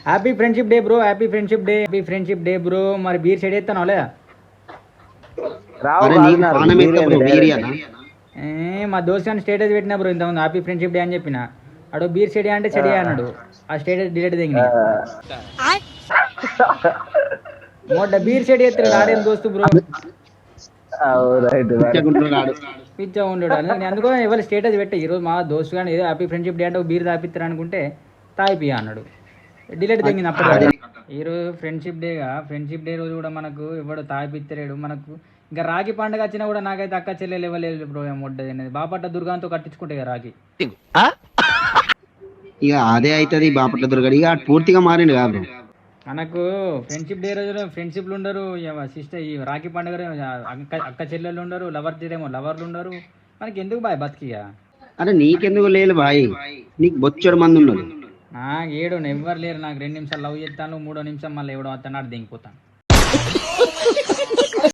Happy friendship day bro, happy friendship day, happy friendship day bro. మరి beer set ఎత్తాను లేదా? మా దోస్త్ అని స్టేటస్ పెట్టినా బ్రో ఇంతకుముందు హ్యాపీ ఫ్రెండ్షిప్ డే అని చెప్పిన. అడు బీర్ సెడి అంటే చెడి అన్నాడు. ఆ స్టేటస్ డిలీట్ దిగిన మొట్ట బీర్ సెడి ఎత్తాడు ఆడేం దోస్తు బ్రో. పిచ్చా ఉండడు నేను అందుకో ఎవరు స్టేటస్ పెట్టే ఈరోజు మా దోస్తు కానీ ఏదో హ్యాపీ ఫ్రెండ్షిప్ డే అంటే బీర్ తాపిస్తారు అనుకుంటే తాగిపియా అన్నాడు. డిలీట్ దిగింది అప్పుడు. ఈరోజు ఫ్రెండ్షిప్ డేగా, ఫ్రెండ్షిప్ డే రోజు కూడా మనకు ఎవడు తాగిపిత్తలేడు. మనకు ఇంకా రాఖీ పండుగ వచ్చినా కూడా నాకైతే అక్క చెల్లెలు ఇవ్వలేదు బ్రో. ముడ్డది అనేది బాపట్ల దుర్గాంతో కట్టించుకుంటే రాఖీ ఇక అదే అవుతుంది. బాపట్ల దుర్గా ఇక పూర్తిగా మారిండు కాదు. మనకు ఫ్రెండ్షిప్ డే రోజు ఫ్రెండ్షిప్లు ఉండరు. సిస్టర్ ఈ రాఖీ పండుగ అక్క చెల్లెళ్ళు ఉండరు. లవర్ ఏమో లవర్లు ఉండరు. మనకి ఎందుకు బాయ్ బతికిగా? అరే నీకెందుకు లేదు బాయ్, నీకు బొచ్చడు మంది ఉన్నారు. నాకు ఏడు ఎవ్వరు లేరు. నాకు 2 నిమిషాలు లవ్ చేస్తాను, 3వ నిమిషం మళ్ళీ ఎవడో అతను దింగిపోతాను.